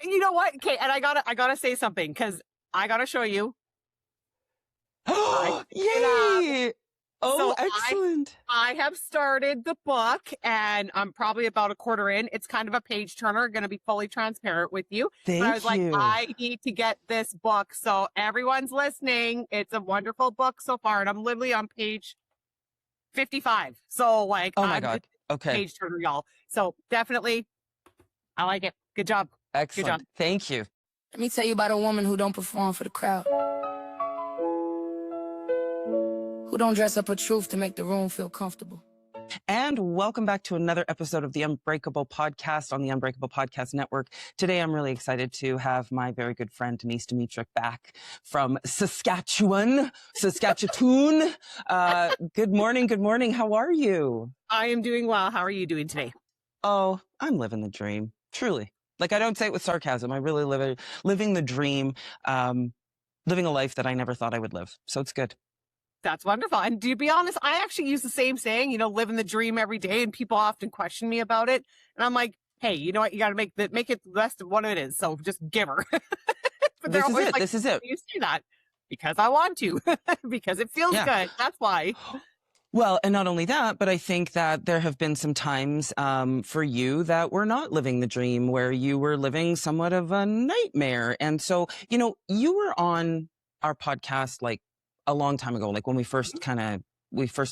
you know what? Okay, and I gotta say something because I gotta show you. Yay! Oh, So excellent. I have started the book and I'm probably about a quarter in. It's kind of a page turner, going to be fully transparent with you. Thank but I was like, you. I need to get this book. So everyone's listening. It's a wonderful book so far. And I'm literally on page 55. So like, Oh my I'm God. Okay. page turner, y'all. So definitely, I like it. Good job. Excellent. Good job. Thank you. Let me tell you about a woman who don't perform for the crowd. Who don't dress up her truth to make the room feel comfortable. And welcome back to another episode of the Unbreakable Podcast on the Unbreakable Podcast Network. Today, I'm really excited to have my very good friend, Denise Dmitruk, back from Saskatchewan. Good morning. Good morning. How are you? I am doing well. How are you doing today? Oh, I'm living the dream. Truly. Like, I don't say it with sarcasm. I really living the dream, living a life that I never thought I would live. So it's good. That's wonderful. And to be honest, I actually use the same saying, living the dream every day. And people often question me about it. And I'm like, hey, you know what? You got to make it the best of what it is. So just give her. But This is it. You say that because I want to, because it feels good. That's why. Well, and not only that, but I think that there have been some times for you that were not living the dream, where you were living somewhat of a nightmare. And so, you were on our podcast like a long time ago, like when we first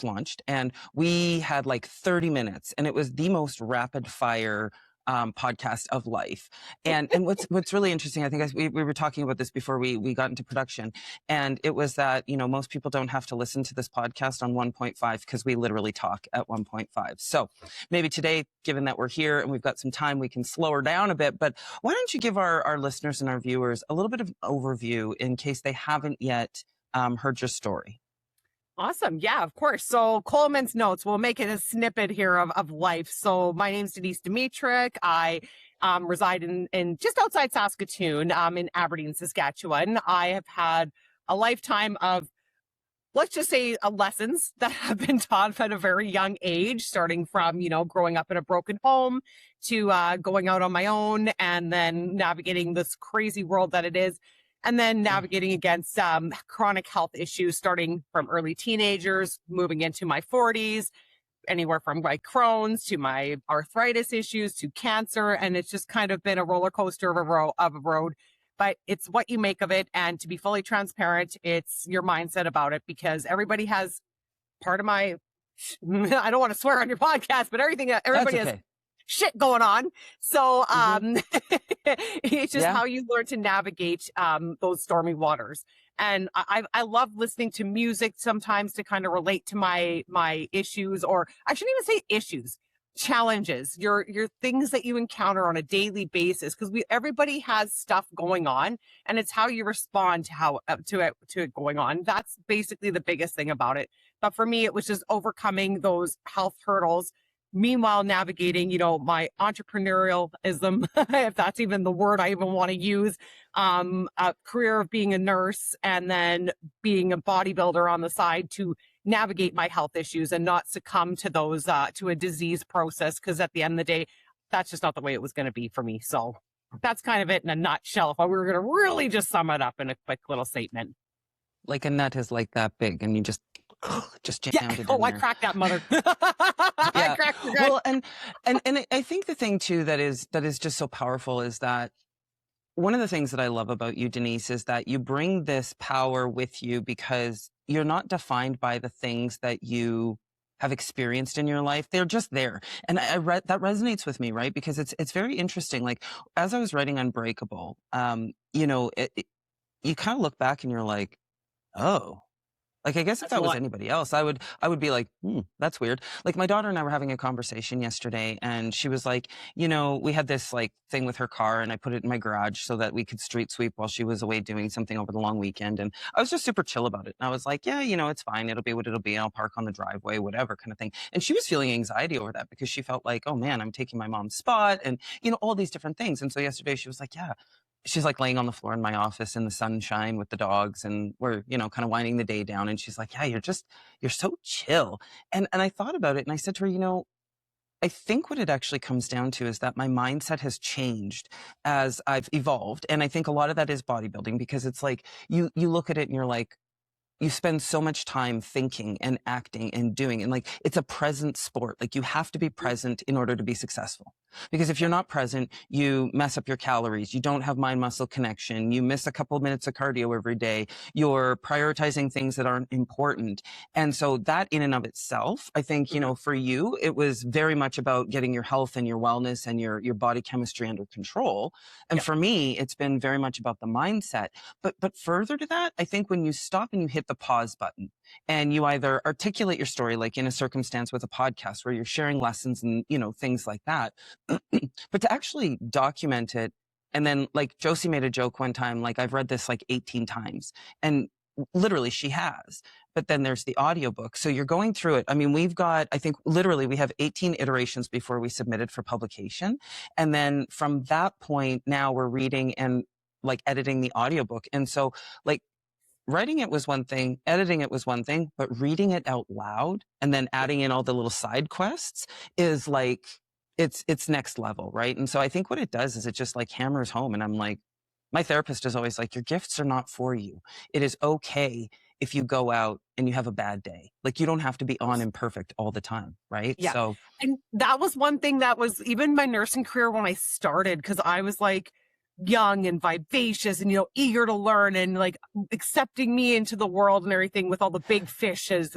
launched, and we had like 30 minutes, and it was the most rapid fire podcast of life. And what's really interesting, I think we were talking about this before we got into production, and it was that, most people don't have to listen to this podcast on 1.5 because we literally talk at 1.5. So maybe today, given that we're here and we've got some time, we can slow her down a bit. But why don't you give our listeners and our viewers a little bit of an overview in case they haven't yet heard your story? Awesome. Yeah, of course. So Coleman's Notes, we'll make it a snippet here of life. So my name's Denise Dmitruk. I reside in just outside Saskatoon, in Aberdeen, Saskatchewan. I have had a lifetime of, let's just say, lessons that have been taught at a very young age, starting from, growing up in a broken home to going out on my own and then navigating this crazy world that it is. And then navigating against chronic health issues, starting from early teenagers, moving into my 40s, anywhere from like Crohn's to my arthritis issues to cancer. And it's just kind of been a roller coaster of a road. But it's what you make of it. And to be fully transparent, it's your mindset about it, because everybody has part of my, I don't want to swear on your podcast, but everybody has shit going on. So it's just how you learn to navigate those stormy waters. And I love listening to music sometimes to kind of relate to my issues, or I shouldn't even say issues, challenges, your things that you encounter on a daily basis, because everybody has stuff going on, and it's how you respond to it going on. That's basically the biggest thing about it. But for me, it was just overcoming those health hurdles. Meanwhile, navigating, my entrepreneurialism, if that's even the word I even want to use, a career of being a nurse and then being a bodybuilder on the side to navigate my health issues and not succumb to those, to a disease process. Because at the end of the day, that's just not the way it was going to be for me. So that's kind of it in a nutshell. If we were going to really just sum it up in a quick little statement. Like a nut is like that big, and you just jammed it in there. I cracked that mother. I cracked the Well, and I think the thing too that is just so powerful is that one of the things that I love about you, Denise, is that you bring this power with you because you're not defined by the things that you have experienced in your life. They're just there. And that resonates with me, right? Because it's very interesting. Like, as I was writing Unbreakable, you kind of look back and you're like, oh, like, I guess if that was anybody else, I would be like, that's weird. Like, my daughter and I were having a conversation yesterday, and she was like, we had this like thing with her car, and I put it in my garage so that we could street sweep while she was away doing something over the long weekend. And I was just super chill about it. And I was like, yeah, it's fine. It'll be what it'll be. I'll park on the driveway, whatever kind of thing. And she was feeling anxiety over that because she felt like, oh man, I'm taking my mom's spot, and all these different things. And so yesterday she was like, yeah. She's like laying on the floor in my office in the sunshine with the dogs, and we're, kind of winding the day down. And she's like, yeah, you're so chill. And I thought about it, and I said to her, I think what it actually comes down to is that my mindset has changed as I've evolved. And I think a lot of that is bodybuilding, because it's like you look at it and you're like, you spend so much time thinking and acting and doing, and like, it's a present sport. Like, you have to be present in order to be successful. Because if you're not present, you mess up your calories. You don't have mind muscle connection. You miss a couple of minutes of cardio every day. You're prioritizing things that aren't important. And so that in and of itself, I think, you know, for you, it was very much about getting your health and your wellness and your body chemistry under control. And for me, it's been very much about the mindset. But further to that, I think when you stop and you hit the pause button and you either articulate your story, like in a circumstance with a podcast where you're sharing lessons and, you know, things like that, but to actually document it. And then, like, Josie made a joke one time, like, I've read this like 18 times, and literally she has. But then there's the audiobook. So you're going through it. I mean, we've got, I think literally we have 18 iterations before we submitted for publication. And then from that point, now we're reading and like editing the audiobook. And so, like, writing it was one thing, editing it was one thing, but reading it out loud and then adding in all the little side quests is like, it's next level, right? And so I think what it does is it just like hammers home. And I'm like, my therapist is always like, your gifts are not for you. It is okay if you go out and you have a bad day. Like, you don't have to be on and perfect all the time, right? Yeah. So, and that was one thing that was even my nursing career when I started, because I was like young and vivacious and, you know, eager to learn and like accepting me into the world and everything with all the big fish, as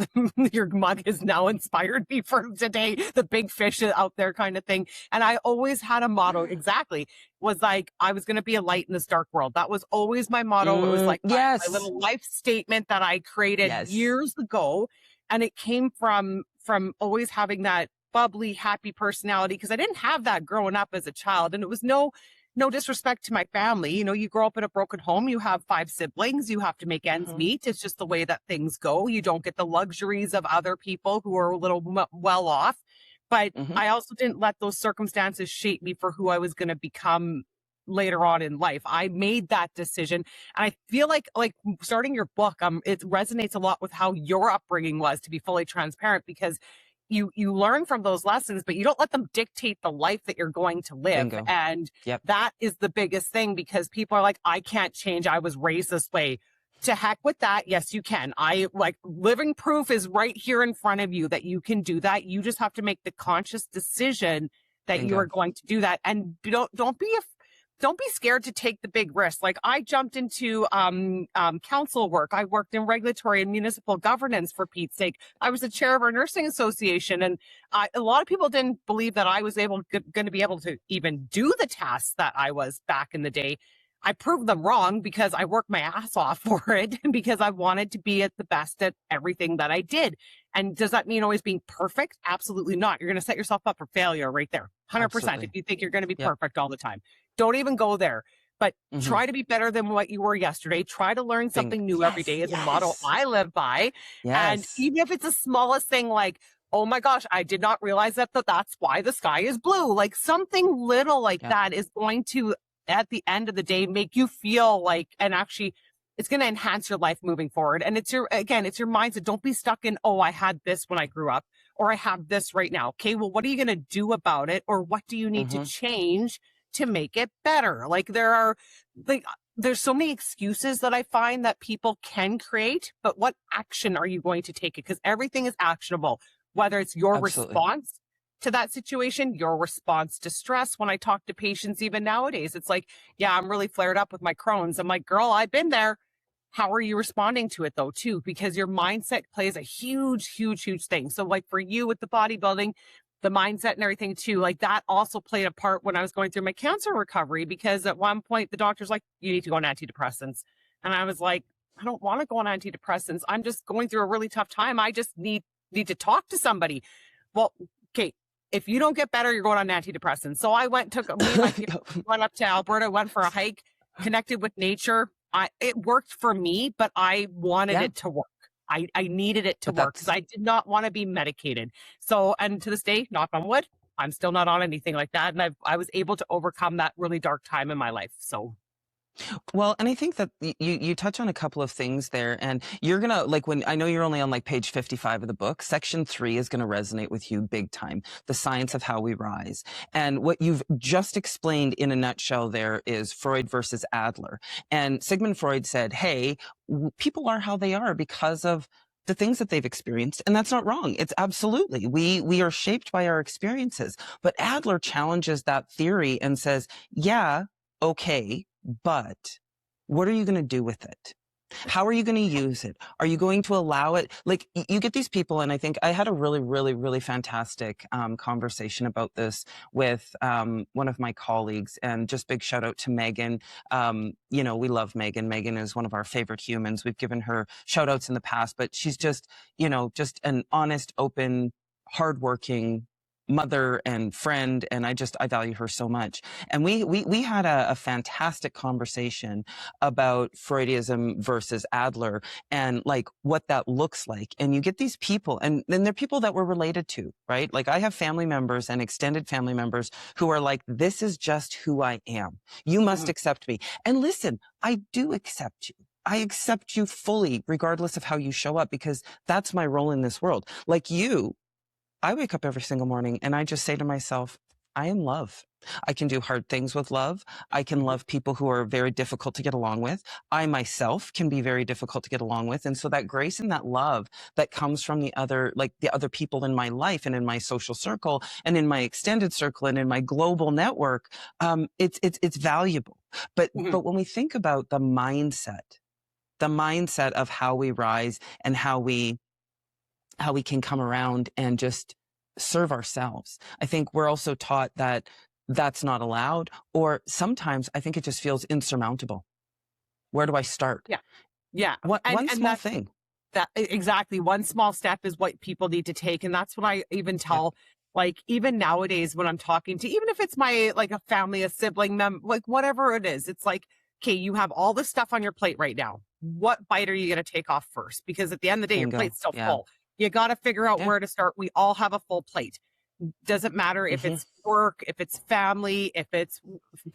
your mug has now inspired me for today, the big fish out there kind of thing. And I always had a motto, exactly, was like, I was going to be a light in this dark world. That was always my motto. It was like my little life statement that I created years ago. And it came from always having that bubbly, happy personality, because I didn't have that growing up as a child. And it was no disrespect to my family. You know, you grow up in a broken home, you have 5 siblings, you have to make ends meet. It's just the way that things go. You don't get the luxuries of other people who are a little well off. But I also didn't let those circumstances shape me for who I was going to become later on in life. I made that decision. And I feel like starting your book, it resonates a lot with how your upbringing was, to be fully transparent, because you learn from those lessons, but you don't let them dictate the life that you're going to live. Bingo. And that is the biggest thing, because people are like, I can't change. I was raised this way. To heck with that. Yes, you can. Living proof is right here in front of you that you can do that. You just have to make the conscious decision that Bingo. you are going to do that. And don't be scared to take the big risk. Like, I jumped into council work. I worked in regulatory and municipal governance, for Pete's sake. I was the chair of our nursing association. And a lot of people didn't believe that I was going to be able to even do the tasks that I was back in the day. I proved them wrong, because I worked my ass off for it, and because I wanted to be at the best at everything that I did. And does that mean always being perfect? Absolutely not. You're going to set yourself up for failure right there. 100%. Absolutely. If you think you're going to be perfect all the time, don't even go there. But try to be better than what you were yesterday. Try to learn something new every day is a motto I live by. And even if it's the smallest thing, like, oh my gosh, I did not realize that's why the sky is blue. Like, something little like that is going to, at the end of the day, make you feel like, and actually it's going to enhance your life moving forward. And it's your mindset. Don't be stuck in, oh, I had this when I grew up, or I have this right now. Okay, well, what are you going to do about it? Or what do you need to change to make it better? Like, there's so many excuses that I find that people can create, but what action are you going to take it? Because everything is actionable, whether it's your response to that situation, your response to stress. When I talk to patients, even nowadays, it's like, yeah, I'm really flared up with my Crohn's. I'm like, girl, I've been there. How are you responding to it though, too? Because your mindset plays a huge, huge, huge thing. So like for you with the bodybuilding, the mindset and everything too, like that also played a part when I was going through my cancer recovery, because at one point the doctor's like, you need to go on antidepressants. And I was like, I don't want to go on antidepressants. I'm just going through a really tough time. I just need to talk to somebody. Well, Kait, if you don't get better, you're going on antidepressants. So I went up to Alberta, went for a hike, connected with nature. It worked for me, but I wanted it to work. I needed it to work, because I did not want to be medicated. So, and to this day, knock on wood, I'm still not on anything like that. And I was able to overcome that really dark time in my life. So Well, and I think that you touch on a couple of things there, and you're gonna like when I know you're only on like page 55 of the book. Section 3 is gonna resonate with you big time. The science of how we rise, and what you've just explained in a nutshell there is Freud versus Adler. And Sigmund Freud said, "Hey, people are how they are because of." The things that they've experienced. And that's not wrong. It's absolutely, we are shaped by our experiences. But Adler challenges that theory and says, yeah, okay, but what are you going to do with it? How are you going to use it? Are you going to allow it? Like you get these people, and I think I had a really, really, really fantastic conversation about this with one of my colleagues, and just big shout out to Megan. You know, we love Megan. Megan is one of our favorite humans. We've given her shout outs in the past, but she's just, you know, just an honest, open, hardworking mother and friend, and I value her so much. And we had a fantastic conversation about Freudism versus Adler and like what that looks like. And you get these people, and then they're people that we're related to, right? Like I have family members and extended family members who are like, this is just who I am. You must accept me. And listen, I do accept you. I accept you fully, regardless of how you show up, because that's my role in this world. Like you, I wake up every single morning and I just say to myself, I am love. I can do hard things with love. I can love people who are very difficult to get along with. I myself can be very difficult to get along with. And so that grace and that love that comes from the other people in my life and in my social circle and in my extended circle and in my global network, it's valuable. But when we think about the mindset of how we rise and how we can come around and just serve ourselves. I think we're also taught that that's not allowed, or sometimes I think it just feels insurmountable. Where do I start? Yeah. Yeah. One small thing. That exactly. One small step is what people need to take. And that's what I even tell, like, even nowadays when I'm talking to, even if it's my, like a family, a sibling, like whatever it is, it's like, okay, you have all this stuff on your plate right now. What bite are you going to take off first? Because at the end of the day, your plate's still full. You got to figure out where to start. We all have a full plate. Doesn't matter if it's work, if it's family, if it's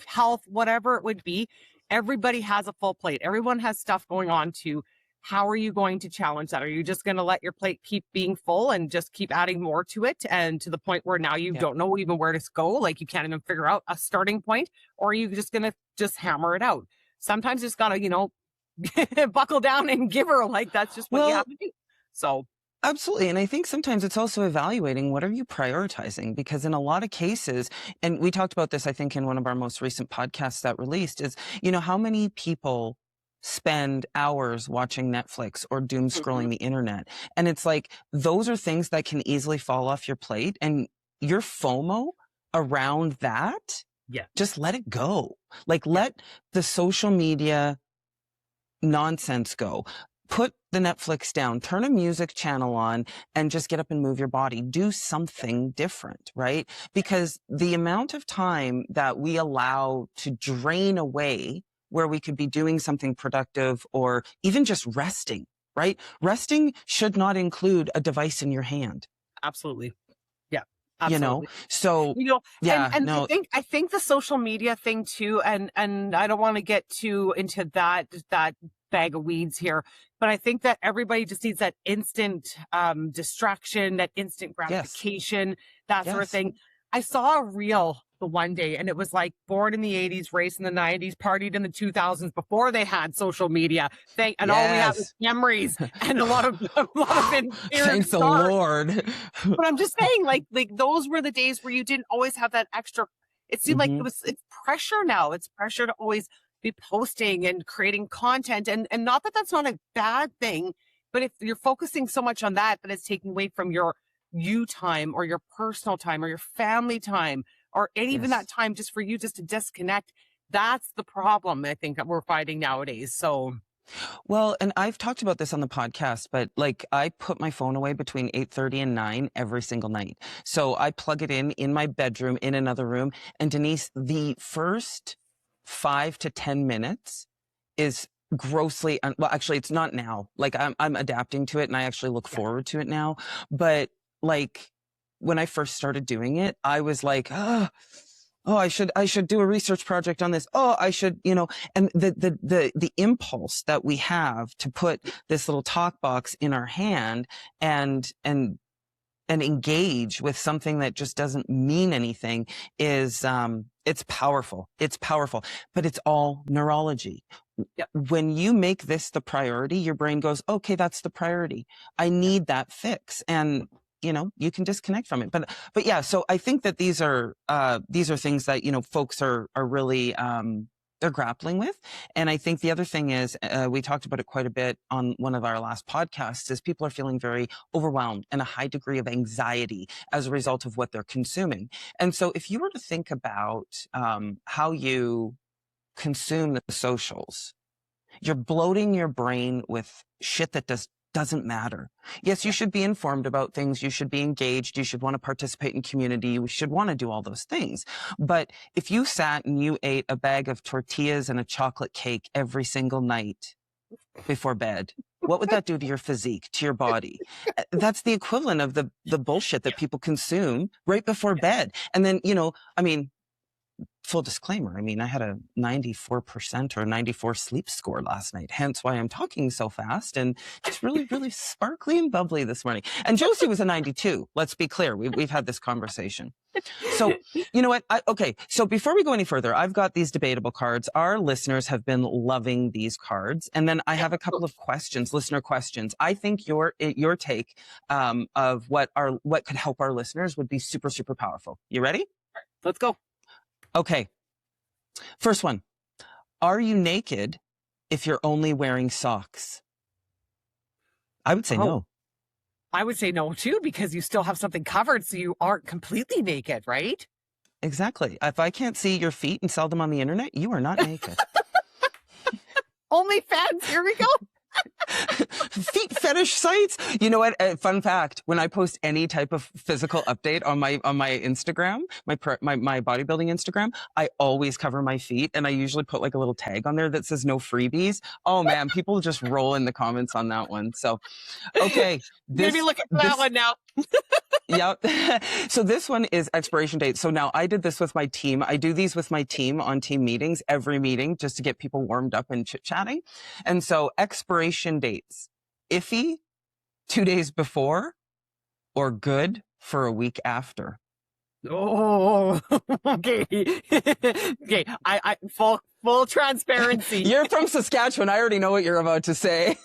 health, whatever it would be. Everybody has a full plate. Everyone has stuff going on too. How are you going to challenge that? Are you just going to let your plate keep being full and just keep adding more to it? And to the point where now you don't know even where to go, like you can't even figure out a starting point, or are you just going to just hammer it out? Sometimes you just got to, you know, buckle down and give her, like that's just what you have to do. So. Absolutely. And I think sometimes it's also evaluating what are you prioritizing? Because in a lot of cases, and we talked about this, I think, in one of our most recent podcasts that released, is, you know, how many people spend hours watching Netflix or doom scrolling the internet? And it's like, those are things that can easily fall off your plate, and your FOMO around that, just let it go. Like, let the social media nonsense go. Put the Netflix down, turn a music channel on, and just get up and move your body. Do something different, right? Because the amount of time that we allow to drain away where we could be doing something productive or even just resting, right? Resting should not include a device in your hand. Absolutely. Yeah. Absolutely. You know, so you know, yeah, and no. I think the social media thing too, and I don't want to get too into that bag of weeds here, but I think that everybody just needs that instant distraction, that instant gratification, that sort of thing. I saw a reel the one day, and it was like born in the 80s, raised in the 90s, partied in the 2000s before they had social media. And all we have is memories and a lot of thanks the Lord. But I'm just saying, like those were the days where you didn't always have that extra. It seemed like it's pressure now. It's pressure to always be posting and creating content, and not that that's not a bad thing, but if you're focusing so much on that it's taking away from your you time or your personal time or your family time or even that time just for you just to disconnect, that's the problem I think that we're fighting nowadays. So well, and I've talked about this on the podcast, but like I put my phone away between 8:30 and 9 every single night. So I plug it in my bedroom, in another room. And Denise, the first 5 to 10 minutes is grossly, well, actually it's not now. Like I'm adapting to it and I actually look forward to it now. But like when I first started doing it, I was like, oh, I should do a research project on this. Oh, I should, you know, and the impulse that we have to put this little talk box in our hand and engage with something that just doesn't mean anything is, it's powerful. It's powerful, but it's all neurology. Yep. When you make this the priority, your brain goes, okay, that's the priority. I need that fix. And, you know, you can disconnect from it. But yeah, so I think that these are things that, you know, folks are really, they're grappling with. And I think the other thing is, we talked about it quite a bit on one of our last podcasts, is people are feeling very overwhelmed and a high degree of anxiety as a result of what they're consuming. And so if you were to think about how you consume the socials, you're bloating your brain with shit that doesn't matter. Yes, you should be informed about things. You should be engaged. You should want to participate in community. You should want to do all those things. But if you sat and you ate a bag of tortillas and a chocolate cake every single night before bed, what would that do to your physique, to your body? That's the equivalent of the bullshit that people consume right before bed. And then, you know, I mean, full disclaimer, I mean, I had a 94% or 94 sleep score last night, hence why I'm talking so fast and just really, really sparkly and bubbly this morning. And Josie was a 92. Let's be clear. We've had this conversation. So, you know what? Okay. So before we go any further, I've got these debatable cards. Our listeners have been loving these cards. And then I have a couple of questions, listener questions. I think your take of what could help our listeners would be super, super powerful. You ready? Let's go. Okay. First one. Are you naked if you're only wearing socks? I would say no. I would say no too, because you still have something covered, so you aren't completely naked, right? Exactly. If I can't see your feet and sell them on the internet, you are not naked. OnlyFans, here we go. Feet fetish sites. You know what? Fun fact: when I post any type of physical update on my Instagram, my bodybuilding Instagram, I always cover my feet, and I usually put like a little tag on there that says "no freebies." Oh man, people just roll in the comments on that one. So, okay, maybe look at that one now. Yep. So this one is expiration date. So now I did this with my team. I do these with my team on team meetings, every meeting, just to get people warmed up and chit-chatting. And so expiration dates, iffy 2 days before, or good for a week after. Oh, okay. Okay. I full transparency. You're from Saskatchewan. I already know what you're about to say.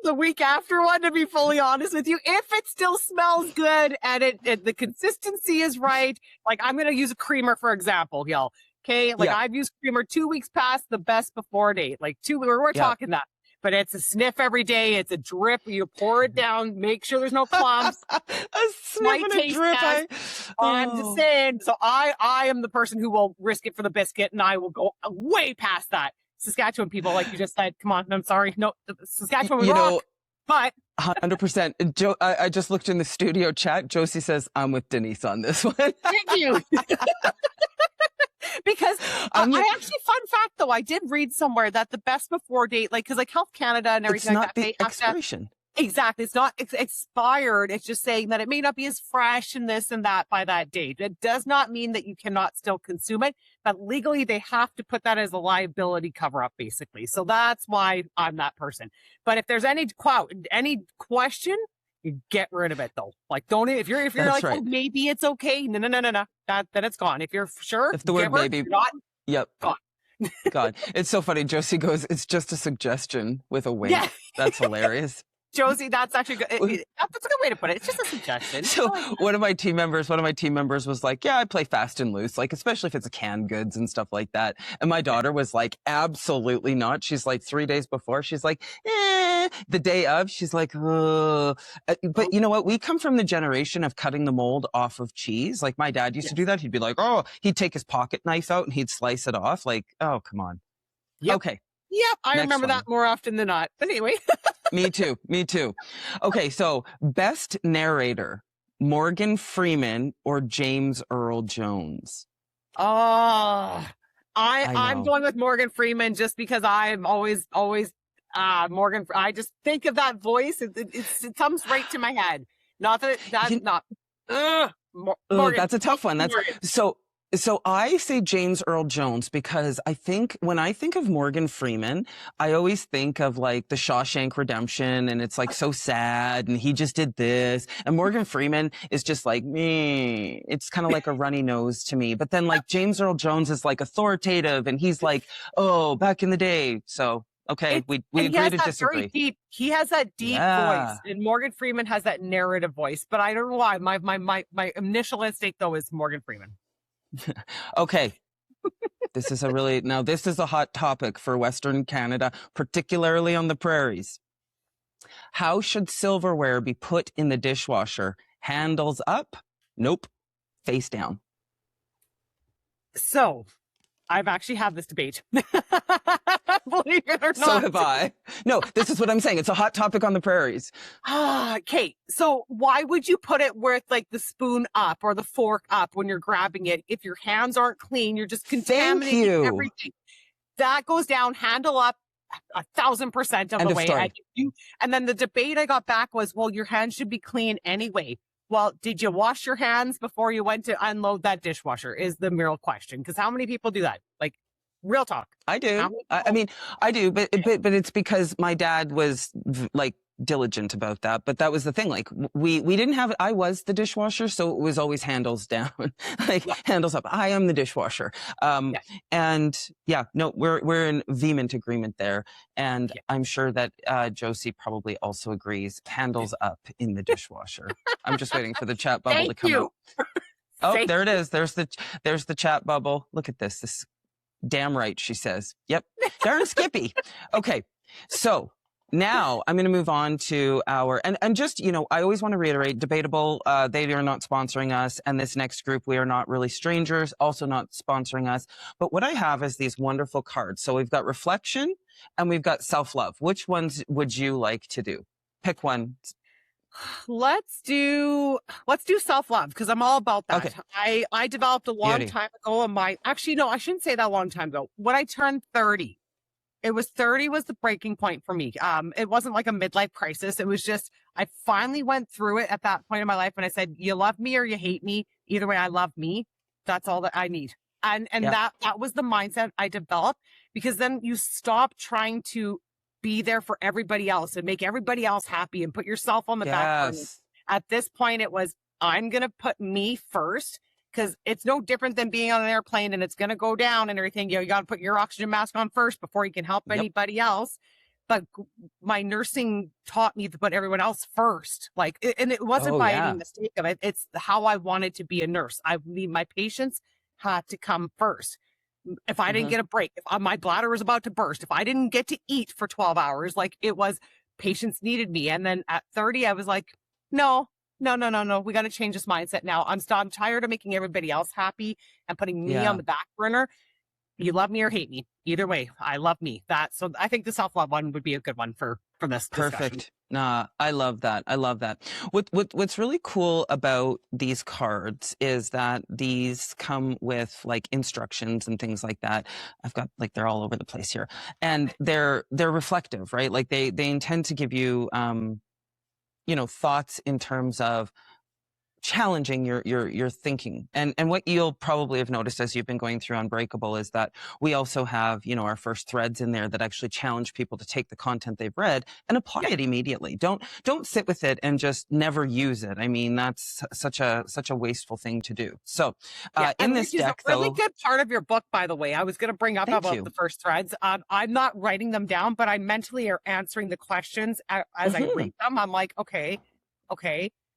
The week after one, to be fully honest with you, if it still smells good and the consistency is right, like I'm going to use a creamer, for example, y'all. Okay. Like I've used creamer 2 weeks past the best before date, like we're talking that, but it's a sniff every day. It's a drip. You pour it down, make sure there's no clumps. A sniff and a drip. I'm just saying. So I am the person who will risk it for the biscuit, and I will go way past that. Saskatchewan people, like you just said, come on, I'm sorry. No, Saskatchewan was wrong, but 100%. I just looked in the studio chat. Josie says, I'm with Denise on this one. Thank you. Because I actually, fun fact though, I did read somewhere that the best before date, like, cause like Health Canada and everything like that, it's not the expiration. Exactly. It's not expired. It's just saying that it may not be as fresh and this and that by that date. It does not mean that you cannot still consume it, but legally they have to put that as a liability cover up, basically. So that's why I'm that person. But if there's any question, you get rid of it though. Like don't, if you're like, right. Oh, maybe it's okay. No. Then it's gone. If you're sure, if the word maybe, not, yep. Gone. God, it's so funny. Josie goes, it's just a suggestion with a wink. Yeah. That's hilarious. Josie, that's actually good. That's a good way to put it. It's just a suggestion. So one of my team members was like, yeah, I play fast and loose, like, especially if it's canned goods and stuff like that. And my daughter was like, absolutely not. She's like 3 days before, she's like, the day of, she's like, oh. But you know what? We come from the generation of cutting the mold off of cheese. Like my dad used to do that. He'd be like, oh, he'd take his pocket knife out and he'd slice it off. Like, oh, come on. Yep. Okay. Yep. I remember that more often than not. But anyway. Me too. Okay, so best narrator, Morgan Freeman or James Earl Jones? Oh, I'm going with Morgan Freeman just because I'm always Morgan. I just think of that voice. It comes right to my head. Not that that's not. Morgan. That's a tough one. That's Morgan. So. So I say James Earl Jones because I think when I think of Morgan Freeman, I always think of like the Shawshank Redemption, and it's like so sad and he just did this. And Morgan Freeman is just like me. It's kind of like a runny nose to me. But then like James Earl Jones is like authoritative and he's like, oh, back in the day. So okay, we agree to disagree. He has that deep voice, and Morgan Freeman has that narrative voice. But I don't know why. My initial instinct though is Morgan Freeman. Okay. This is a hot topic for Western Canada, particularly on the prairies. How should silverware be put in the dishwasher? Handles up? Nope. Face down. So, I've actually had this debate. Believe it or not. So have I. No, this is what I'm saying. It's a hot topic on the prairies. Kate, so why would you put it with like the spoon up or the fork up when you're grabbing it? If your hands aren't clean, you're just contaminating everything. That goes down, handle up 1,000% of the way. And then the debate I got back was, well, your hands should be clean anyway. Well, did you wash your hands before you went to unload that dishwasher is the real question. Because how many people do that? Like, real talk. I do. I mean, I do, but it's because my dad was like diligent about that. But that was the thing. Like we didn't have, I was the dishwasher. So it was always handles down, like handles up. I am the dishwasher. And yeah, no, we're in vehement agreement there. And I'm sure that Josie probably also agrees. Handles up in the dishwasher. I'm just waiting for the chat bubble to come out. Oh, there it is. There's the chat bubble. Look at this. This damn right, she says. Yep. Darn Skippy. Okay. So now I'm going to move on to our, and just, you know, I always want to reiterate, Debatable, they are not sponsoring us. And this next group, we are not really strangers, also not sponsoring us. But what I have is these wonderful cards. So we've got reflection and we've got self-love. Which ones would you like to do? Pick one. Let's do self-love because I'm all about that. Okay. I developed a long time ago actually, no, I shouldn't say that a long time ago. When I turned 30, 30 was the breaking point for me. It wasn't like a midlife crisis. It was just, I finally went through it at that point in my life. And I said, you love me or you hate me. Either way, I love me. That's all that I need. And that was the mindset I developed because then you stop trying to be there for everybody else and make everybody else happy and put yourself on the back burner. At this point, it was, I'm going to put me first because it's no different than being on an airplane and it's going to go down and everything. You know, you got to put your oxygen mask on first before you can help anybody else. But my nursing taught me to put everyone else first. Like, and it wasn't by any mistake of it. It's how I wanted to be a nurse. My patients had to come first. If I didn't get a break, if my bladder was about to burst, if I didn't get to eat for 12 hours, like it was, patients needed me. And then at 30, I was like, no. We got to change this mindset now. I'm tired of making everybody else happy and putting me on the back burner. You love me or hate me. Either way, I love me. So I think the self-love one would be a good one for this discussion. Perfect. Nah, I love that. What's really cool about these cards is that these come with like instructions and things like that. I've got like, they're all over the place here and they're reflective, right? Like they intend to give you, you know, thoughts in terms of challenging your thinking. And what you'll probably have noticed as you've been going through Unbreakable is that we also have, you know, our first threads in there that actually challenge people to take the content they've read and apply it immediately. Don't sit with it and just never use it. I mean, that's such a wasteful thing to do. So in this deck, though, really good part of your book, by the way, I was going to bring up about the first threads. I'm not writing them down, but I mentally are answering the questions as I read them. I'm like, okay.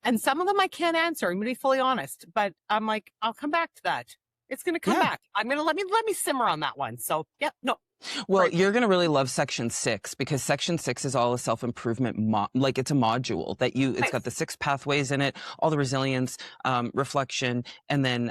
And some of them I can't answer. I'm going to be fully honest, but I'm like, I'll come back to that. It's going to come back. I'm going to let me simmer on that one. So Well, you're going to really love section 6 because section 6 is all a self-improvement, like it's a module that it's got the 6 pathways in it, all the resilience, reflection, and then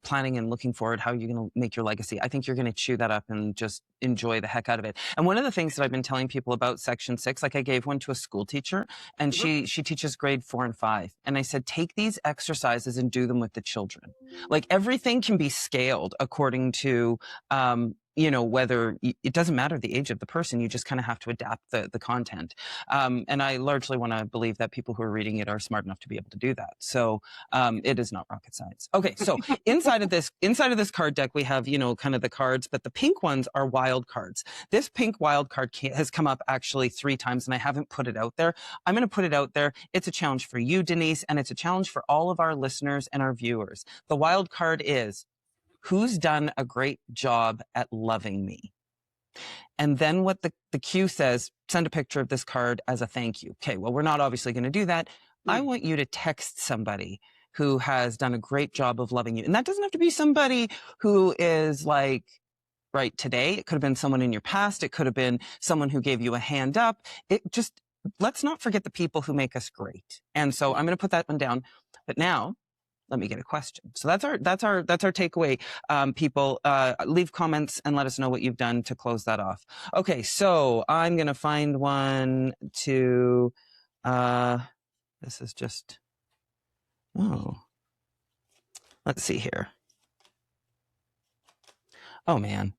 planning and looking forward, how you're going to make your legacy. I think you're going to chew that up and just enjoy the heck out of it. And one of the things that I've been telling people about section 6, like I gave one to a school teacher and she teaches grade 4 and 5. And I said, take these exercises and do them with the children. Like everything can be scaled according to, whether it doesn't matter the age of the person, you just kind of have to adapt the content. And I largely want to believe that people who are reading it are smart enough to be able to do that. So it is not rocket science. Okay, so inside of this card deck, we have kind of the cards, but the pink ones are wild cards. This pink wild card has come up actually 3 times, and I haven't put it out there. I'm going to put it out there. It's a challenge for you, Denise, and it's a challenge for all of our listeners and our viewers. The wild card is, who's done a great job at loving me? And then what the cue says, send a picture of this card as a thank you. Okay, well, we're not obviously going to do that. I want you to text somebody who has done a great job of loving you. And that doesn't have to be somebody who is like right today. It could have been someone in your past. It could have been someone who gave you a hand up. Let's not forget the people who make us great. And so I'm going to put that one down. But now, let me get a question. So that's our takeaway. People, leave comments and let us know what you've done to close that off. Okay, so I'm gonna find one to. This is just. Oh, let's see here. Oh man.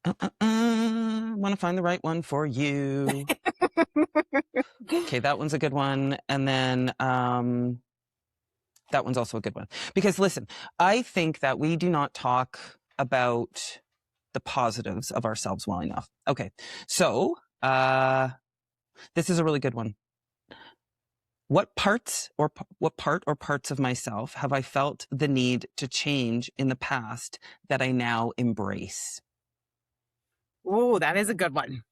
Want to find the right one for you. Okay, that one's a good one. And then that one's also a good one. Because listen, I think that we do not talk about the positives of ourselves well enough. Okay, so this is a really good one. What part or parts of myself have I felt the need to change in the past that I now embrace? Oh, that is a good one.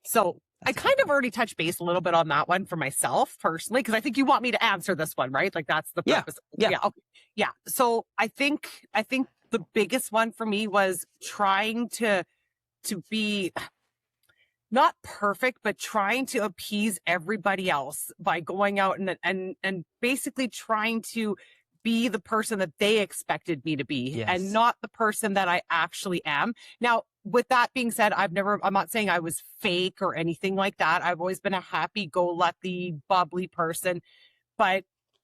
So I kind of already touched base a little bit on that one for myself personally, because I think you want me to answer this one, right? Like that's the purpose. Yeah. Okay. Yeah. So I think the biggest one for me was trying to be not perfect, but trying to appease everybody else by going out and basically trying to be the person that they expected me to be and not the person that I actually am. Now, with that being said, I'm not saying I was fake or anything like that. I've always been a happy-go-lucky, bubbly person. But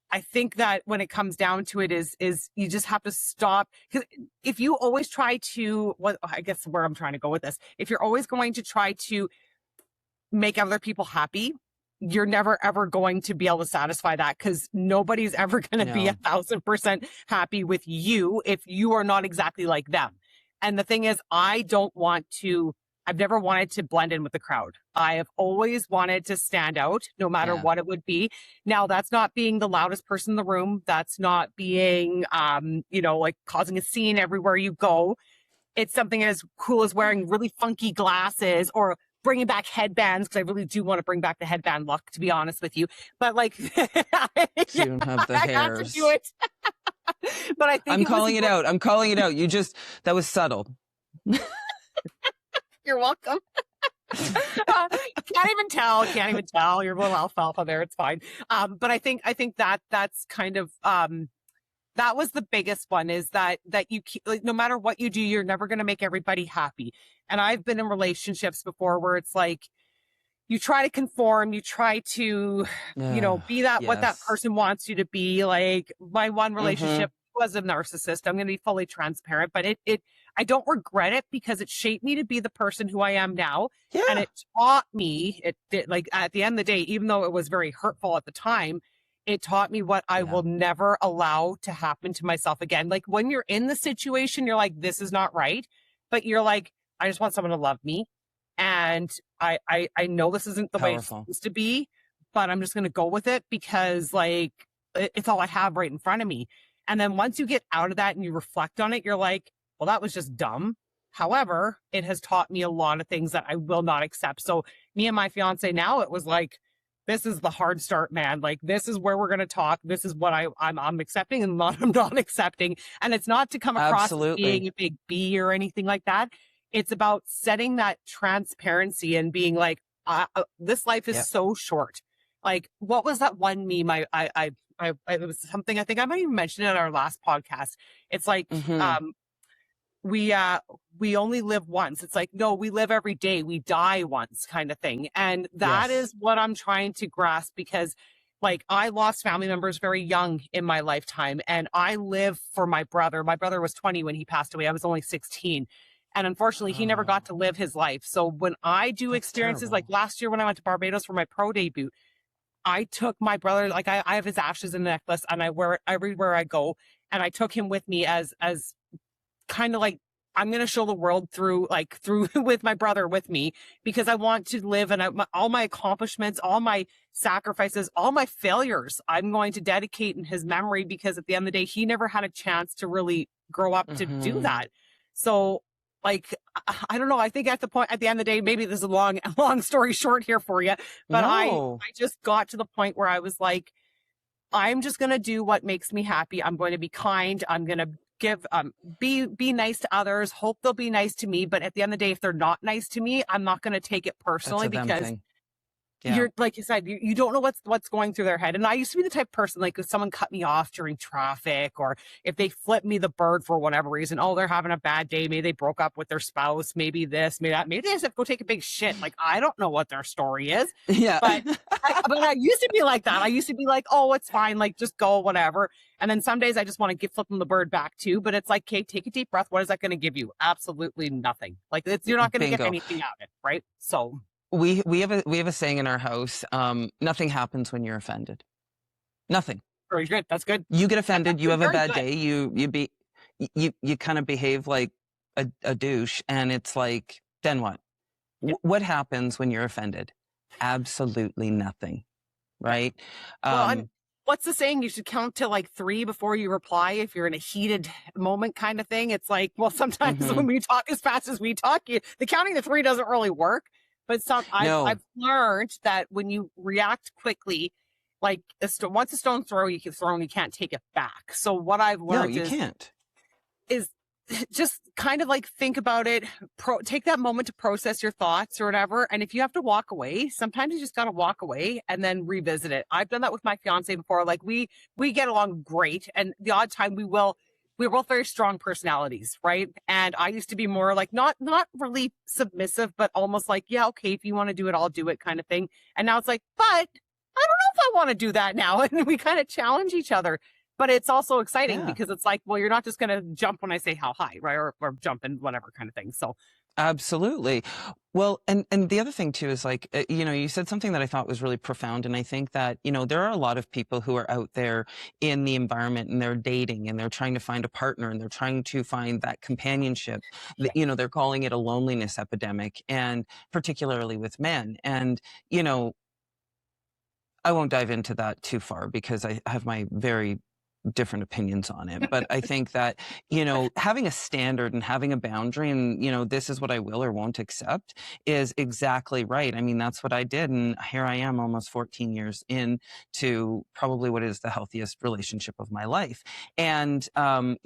I think that when it comes down to it is you just have to stop. Because if you always try to, I guess where I'm trying to go with this, if you're always going to try to make other people happy, you're never ever going to be able to satisfy that, because nobody's ever going to be 1,000% happy with you if you are not exactly like them. And the thing is, I've never wanted to blend in with the crowd. I have always wanted to stand out no matter what it would be. Now, that's not being the loudest person in the room. That's not being, like causing a scene everywhere you go. It's something as cool as wearing really funky glasses or bringing back headbands, because I really do want to bring back the headband look, to be honest with you. But like, you don't have the hairs. I have to do it. But I think I'm calling it out. That was subtle. You're welcome. Can't even tell. You're a little alfalfa there. It's fine. But I think that's kind of, that was the biggest one, is that you keep, like, no matter what you do, you're never going to make everybody happy. And I've been in relationships before where it's like, you try to conform, you try to, be that, what that person wants you to be. Like my one relationship was a narcissist. I'm going to be fully transparent, but I don't regret it, because it shaped me to be the person who I am now. Yeah. And it taught me, like at the end of the day, even though it was very hurtful at the time, it taught me what I will never allow to happen to myself again. Like when you're in the situation, you're like, this is not right. But you're like, I just want someone to love me. And I know this isn't the way it's supposed to be, but I'm just going to go with it, because like, it's all I have right in front of me. And then once you get out of that and you reflect on it, you're like, well, that was just dumb. However, it has taught me a lot of things that I will not accept. So me and my fiance now, it was like, this is the hard start, man. Like, this is where we're going to talk. This is what I'm accepting and what I'm not accepting. And it's not to come across as being a big B or anything like that. It's about setting that transparency and being like, this life is so short. Like, what was that one meme? It was something, I think I might even mention it in our last podcast. It's like, we only live once. It's like, no, we live every day. We die once, kind of thing. And that is what I'm trying to grasp, because Like, I lost family members very young in my lifetime, and I live for my brother. My brother was 20 when he passed away. I was only 16. And unfortunately, he never got to live his life. So when I do That's experiences, like terrible. last year when I went to Barbados for my pro debut, I took my brother, like I have his ashes in a necklace, and I wear it everywhere I go. And I took him with me as kind of like, I'm going to show the world through with my brother with me, because I want to live, and all my accomplishments, all my sacrifices, all my failures, I'm going to dedicate in his memory, because at the end of the day, he never had a chance to really grow up to do that. So, like, I don't know. I think at the end of the day, maybe this is a long story short here for you, but No. I just got to the point where I was like, I'm just going to do what makes me happy. I'm going to be kind. I'm going to give, be nice to others. Hope they'll be nice to me. But at the end of the day, if they're not nice to me, I'm not going to take it personally, That's a them because thing. Yeah. you're, like you said, you don't know what's going through their head. And I used to be the type of person, like, if someone cut me off during traffic, or if they flip me the bird for whatever reason, oh, they're having a bad day, maybe they broke up with their spouse, maybe this, maybe that, maybe they just have to go take a big shit. Like, I don't know what their story is. Yeah. But I used to be like that. I used to be like, oh, it's fine, like, just go, flip And then some days I just want to flip them the bird back too. But it's like, Kate, take a deep breath. What is that going to give you? Absolutely nothing. Like, you're not going to get Bingo. anything out of it, right? So We have a saying in our house, nothing happens when you're offended. Nothing. very good. That's good. You get offended, you have a Very bad good. day, you kind of behave like a douche, and it's like, then what? Yeah. What happens when you're offended? Absolutely nothing. Right? Well, and what's the saying? You should count to like 3 before you reply if you're in a heated moment, kind of thing. It's like, well, sometimes when we talk as fast as we talk, the counting to 3 doesn't really work. But No. I've learned that when you react quickly, like once a stone's thrown, you can't take it back. So what I've learned you can't. is just kind of like think about it, take that moment to process your thoughts or whatever. And if you have to walk away, sometimes you just got to walk away and then revisit it. I've done that with my fiance before. Like, we get along great. And the odd time we're both very strong personalities, right? And I used to be more like, not really submissive, but almost like, yeah, okay, if you want to do it, I'll do it, kind of thing. And now it's like, but I don't know if I want to do that now. And we kind of challenge each other. But it's also exciting because it's like, well, you're not just going to jump when I say how high, right? Or jump in whatever kind of thing. So Absolutely. Well, and the other thing too is like, you said something that I thought was really profound. And I think that, there are a lot of people who are out there in the environment, and they're dating, and they're trying to find a partner, and they're trying to find that companionship. They're calling it a loneliness epidemic, and particularly with men. And, I won't dive into that too far, because I have my very different opinions on it. But I think that, having a standard and having a boundary, and, this is what I will or won't accept, is exactly right. I mean, that's what I did. And here I am almost 14 years into probably what is the healthiest relationship of my life. And, and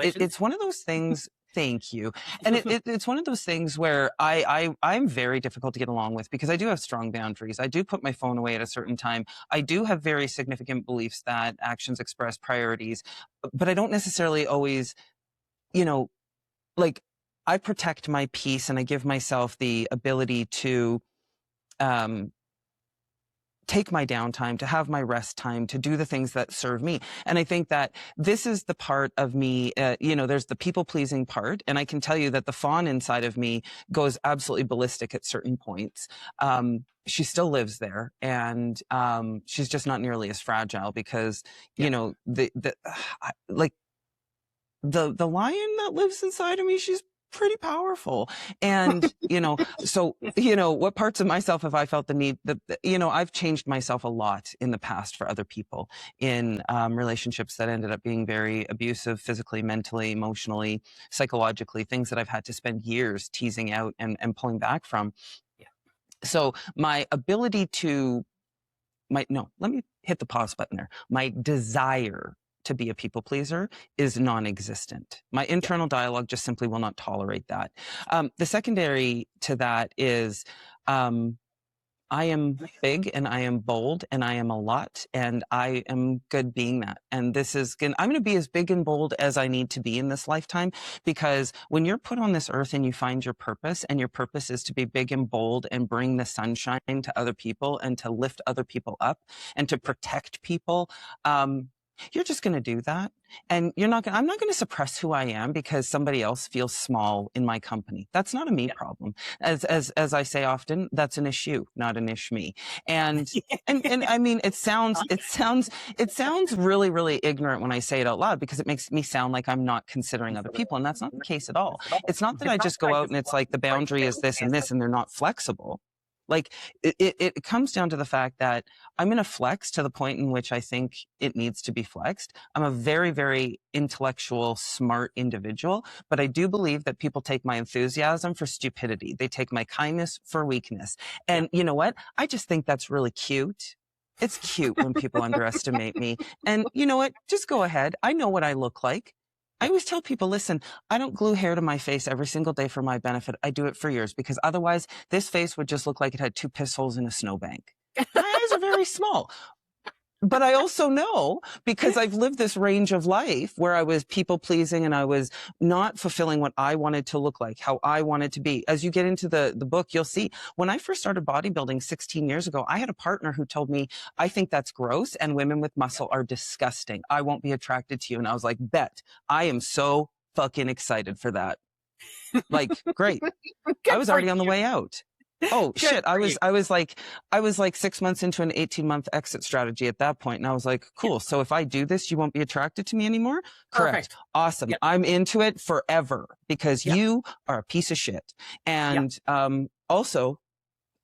it's one of those things. Thank you. And it's one of those things where I'm very difficult to get along with, because I do have strong boundaries. I do put my phone away at a certain time. I do have very significant beliefs that actions express priorities, but I don't necessarily always, like, I protect my peace, and I give myself the ability to, take my downtime, to have my rest time, to do the things that serve me. And I think that this is the part of me, there's the people pleasing part. And I can tell you that the fawn inside of me goes absolutely ballistic at certain points. She still lives there, and she's just not nearly as fragile, because, the lion that lives inside of me, she's pretty powerful. And, so, what parts of myself have I felt the need that, I've changed myself a lot in the past for other people in relationships that ended up being very abusive, physically, mentally, emotionally, psychologically, things that I've had to spend years teasing out and pulling back from. So my ability to, let me hit the pause button there. My desire to be a people pleaser is non-existent. My internal dialogue just simply will not tolerate that. The secondary to that is, I am big and I am bold and I am a lot and I am good being that. And I'm going to be as big and bold as I need to be in this lifetime, because when you're put on this earth and you find your purpose, and your purpose is to be big and bold and bring the sunshine to other people and to lift other people up and to protect people, you're just going to do that. And I'm not going to suppress who I am because somebody else feels small in my company. That's not a me problem. As I say often, that's an issue, not an ish me. And I mean, it sounds really, really ignorant when I say it out loud, because it makes me sound like I'm not considering other people. And that's not the case at all. It's not that I just go out and it's like the boundary is this and this and they're not flexible. Like it comes down to the fact that I'm going to flex to the point in which I think it needs to be flexed. I'm a very, very intellectual, smart individual, but I do believe that people take my enthusiasm for stupidity. They take my kindness for weakness. And you know what? I just think that's really cute. It's cute when people underestimate me. And you know what? Just go ahead. I know what I look like. I always tell people, listen, I don't glue hair to my face every single day for my benefit. I do it for yours, because otherwise this face would just look like it had 2 piss holes in a snowbank. My eyes are very small. But I also know, because I've lived this range of life where I was people pleasing and I was not fulfilling what I wanted to look like, how I wanted to be. As you get into the book, you'll see when I first started bodybuilding 16 years ago, I had a partner who told me, I think that's gross and women with muscle are disgusting. I won't be attracted to you. And I was like, bet. I am so fucking excited for that. Like, great. I was already on the way out. Oh shit. I was like 6 months into an 18-month exit strategy at that point. And I was like, cool. So if I do this, you won't be attracted to me anymore? Correct. Perfect. Awesome. Yep. I'm into it forever, because you are a piece of shit. And, also,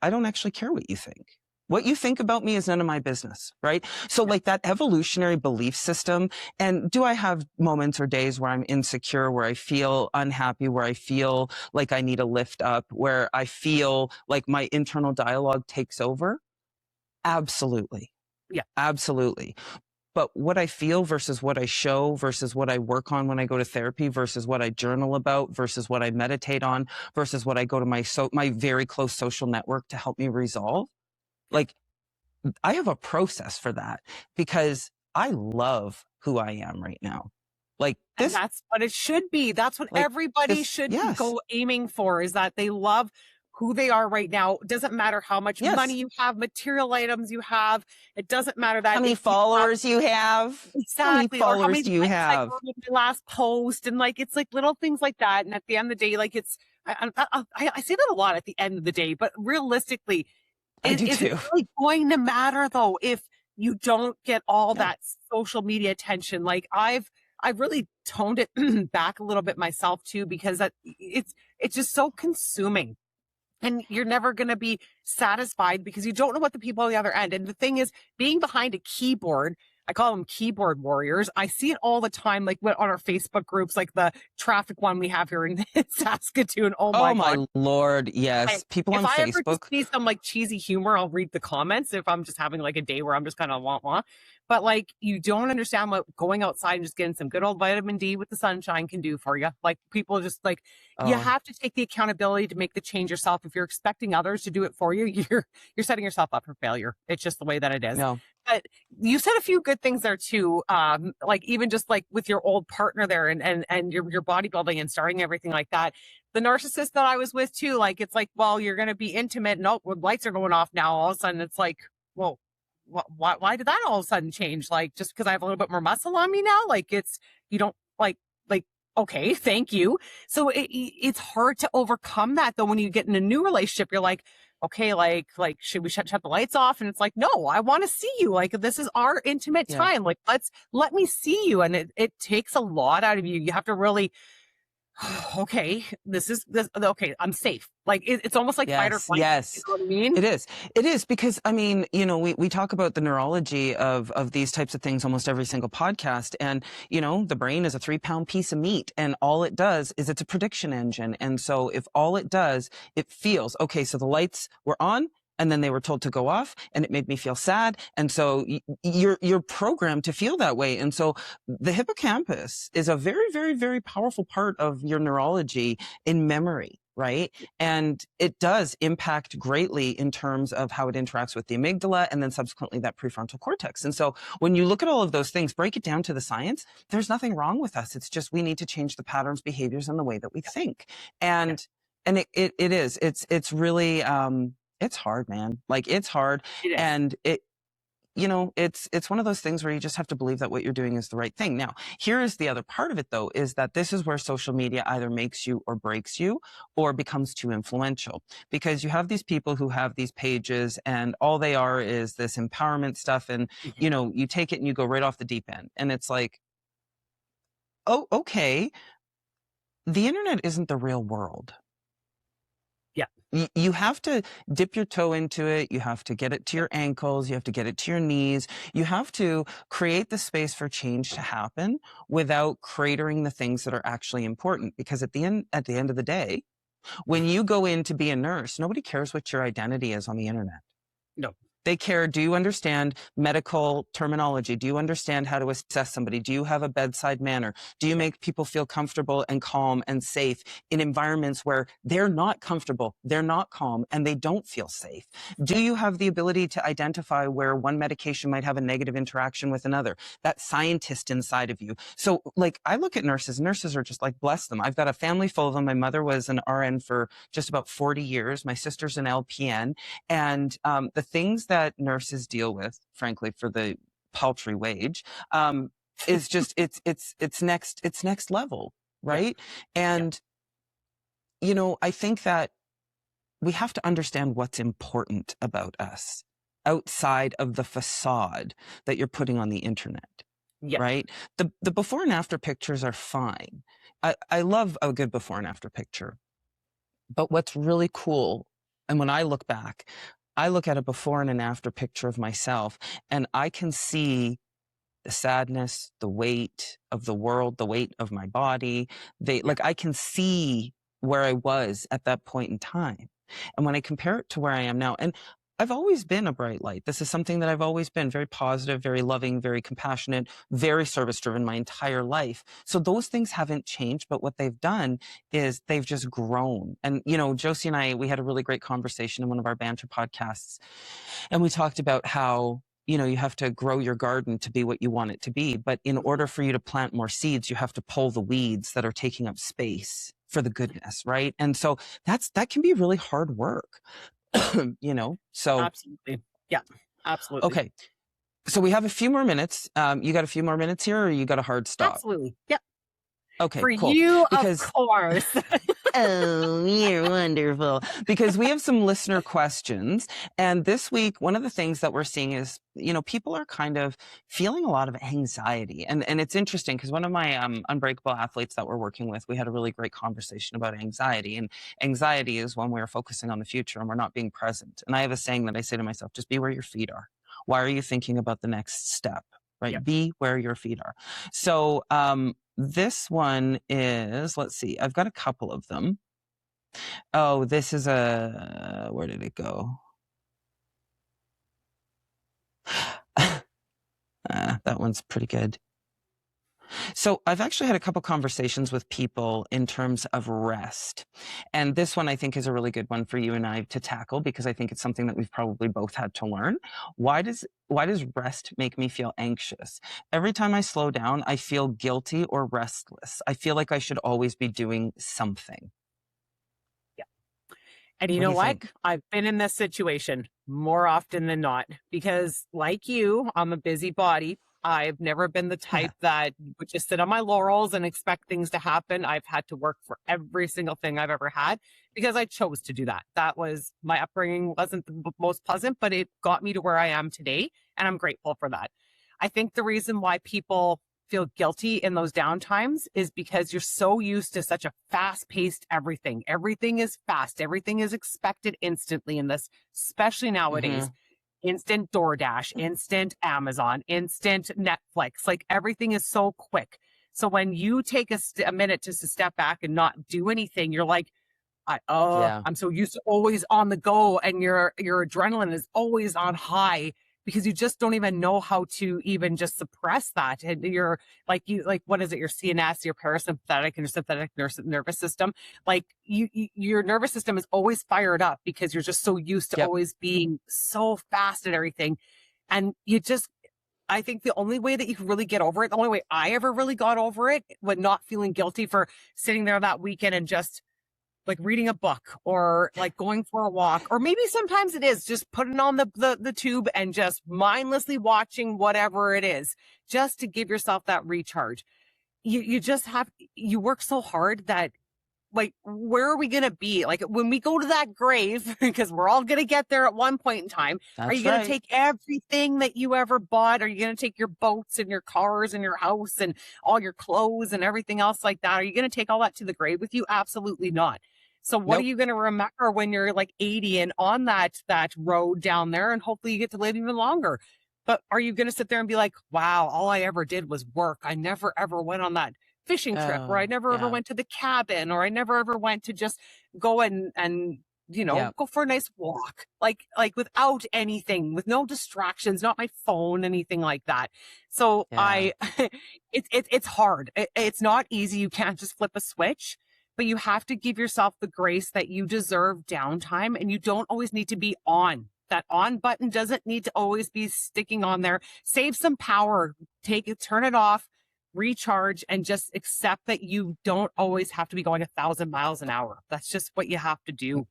I don't actually care what you think. What you think about me is none of my business, right? So like that evolutionary belief system. And do I have moments or days where I'm insecure, where I feel unhappy, where I feel like I need a lift up, where I feel like my internal dialogue takes over? Absolutely. Yeah, absolutely. But what I feel versus what I show versus what I work on when I go to therapy versus what I journal about versus what I meditate on versus what I go to my very close social network to help me resolve. Like, I have a process for that, because I love who I am right now. Like this, and that's what it should be. That's what everybody should go aiming for, is that they love who they are right now. It doesn't matter how much money you have, material items you have. It doesn't matter that how many followers you have. Exactly. How many followers do you have? My last post, and like, it's like little things like that. And at the end of the day, like, it's, I say that a lot at the end of the day, but realistically, is it really going to matter though if you don't get all that social media attention? Like I've really toned it back a little bit myself too, because it's just so consuming, and you're never going to be satisfied because you don't know what the people on the other end. And the thing is, being behind a keyboard, I call them keyboard warriors. I see it all the time, like on our Facebook groups, like the traffic one we have here in Saskatoon. Oh my Lord. Yes. People on Facebook. If I ever see some like cheesy humor, I'll read the comments if I'm just having like a day where I'm just kind of wah. But like, you don't understand what going outside and just getting some good old vitamin D with the sunshine can do for you. Like, people just like, you have to take the accountability to make the change yourself. If you're expecting others to do it for you, you're setting yourself up for failure. It's just the way that it is. No. But you said a few good things there too. Like even just like with your old partner there and your bodybuilding and starting everything like that. The narcissist that I was with too, like, it's like, well, you're going to be intimate. No, lights are going off now. All of a sudden it's like, well, why did that all of a sudden change? Like, just because I have a little bit more muscle on me now? Like, you don't like, okay, thank you. So it's hard to overcome that though. When you get in a new relationship, you're like, okay, like, should we shut the lights off? And it's like, no, I want to see you. Like, this is our intimate time. Like, let me see you. And it takes a lot out of you. You have to really, okay, okay, I'm safe. Like, it's almost like fight or flight. Yes. You know what I mean? It is because, I mean, you know, we talk about the neurology of these types of things almost every single podcast. And, you know, the brain is a 3-pound piece of meat, and all it does is it's a prediction engine. And so if all it does, it feels, okay, so the lights were on, and then they were told to go off, and it made me feel sad. And so you're programmed to feel that way. And so the hippocampus is a very, very, very powerful part of your neurology in memory. right? And it does impact greatly in terms of how it interacts with the amygdala and then subsequently that prefrontal cortex. And so when you look at all of those things, break it down to the science, there's nothing wrong with us. It's just we need to change the patterns, behaviors, and the way that we think. And it's really it's hard, man. Like, it's hard. It is. And it's one of those things where you just have to believe that what you're doing is the right thing. Now, here is the other part of it, though, is that this is where social media either makes you or breaks you or becomes too influential, because you have these people who have these pages and all they are is this empowerment stuff. And, you take it and you go right off the deep end. And it's like, oh, okay, the internet isn't the real world. You have to dip your toe into it. You have to get it to your ankles. You have to get it to your knees. You have to create the space for change to happen without cratering the things that are actually important. Because at the end of the day, when you go in to be a nurse, nobody cares what your identity is on the internet. No. They care, do you understand medical terminology? Do you understand how to assess somebody? Do you have a bedside manner? Do you make people feel comfortable and calm and safe in environments where they're not comfortable, they're not calm, and they don't feel safe? Do you have the ability to identify where one medication might have a negative interaction with another? That scientist inside of you. So, like, I look at nurses. Nurses are just like, bless them. I've got a family full of them. My mother was an RN for just about 40 years. My sister's an LPN. And the things that nurses deal with, frankly, for the paltry wage, is just it's next level, right? And I think that we have to understand what's important about us outside of the facade that you're putting on the internet. Right? The before and after pictures are fine. I love a good before and after picture. But what's really cool, and when I look back, I look at a before and an after picture of myself, and I can see the sadness, the weight of the world, the weight of my body. I can see where I was at that point in time. And when I compare it to where I am now, and I've always been a bright light. This is something that I've always been very positive, very loving, very compassionate, very service-driven my entire life. So those things haven't changed, but what they've done is they've just grown. And, Josie and I, we had a really great conversation in one of our banter podcasts. And we talked about how, you have to grow your garden to be what you want it to be. But in order for you to plant more seeds, you have to pull the weeds that are taking up space for the goodness, right? And so that can be really hard work. So absolutely. Yeah, absolutely. Okay. So we have a few more minutes. You got a few more minutes here, or you got a hard stop? Absolutely. Yeah. Okay, For cool. you, of course. Oh, you're wonderful. Because we have some listener questions. And this week, one of the things that we're seeing is, people are kind of feeling a lot of anxiety. And it's interesting because one of my Unbreakable athletes that we're working with, we had a really great conversation about anxiety. And anxiety is when we're focusing on the future and we're not being present. And I have a saying that I say to myself, just be where your feet are. Why are you thinking about the next step? Right? Yep. Be where your feet are. So, this one is, let's see, I've got a couple of them. Oh, this is where did it go? That one's pretty good. So I've actually had a couple conversations with people in terms of rest. And this one I think is a really good one for you and I to tackle, because I think it's something that we've probably both had to learn. Why does rest make me feel anxious? Every time I slow down, I feel guilty or restless. I feel like I should always be doing something. Yeah. And you know what? I've been in this situation more often than not, because like you, I'm a busybody. I've never been the type that would just sit on my laurels and expect things to happen. I've had to work for every single thing I've ever had because I chose to do that. That was my upbringing, wasn't the most pleasant, but it got me to where I am today. And I'm grateful for that. I think the reason why people feel guilty in those downtimes is because you're so used to such a fast-paced everything. Everything is fast. Everything is expected instantly in this, especially nowadays. Instant DoorDash, instant Amazon, instant Netflix, like everything is so quick. So when you take a minute just to step back and not do anything, you're like, I'm so used to always on the go, and your adrenaline is always on high. because you just don't even know how to even just suppress that. And you're like, what is it? Your CNS, your parasympathetic and your sympathetic nervous system. Like your nervous system is always fired up because you're just so used to always being so fast at everything. And I think the only way that you can really get over it, the only way I ever really got over it, when not feeling guilty for sitting there that weekend and just like reading a book or like going for a walk, or maybe sometimes it is just putting on the tube and just mindlessly watching whatever it is, just to give yourself that recharge. You work so hard that, like, where are we going to be? Like, when we go to that grave, because we're all going to get there at one point in time. That's are you going right. to take everything that you ever bought? Are you going to take your boats and your cars and your house and all your clothes and everything else like that? Are you going to take all that to the grave with you? Absolutely not. So what are you going to remember when you're like 80 and on that road down there, and hopefully you get to live even longer? But are you going to sit there and be like, wow, all I ever did was work. I never ever went on that fishing trip, or I never ever went to the cabin, or I never ever went to just go and go for a nice walk, like without anything, with no distractions, not my phone, anything like that. So it's hard. It's not easy. You can't just flip a switch, but you have to give yourself the grace that you deserve downtime, and you don't always need to be on. That on button doesn't need to always be sticking on there. Save some power, turn it off, recharge, and just accept that you don't always have to be going 1,000 miles an hour. That's just what you have to do.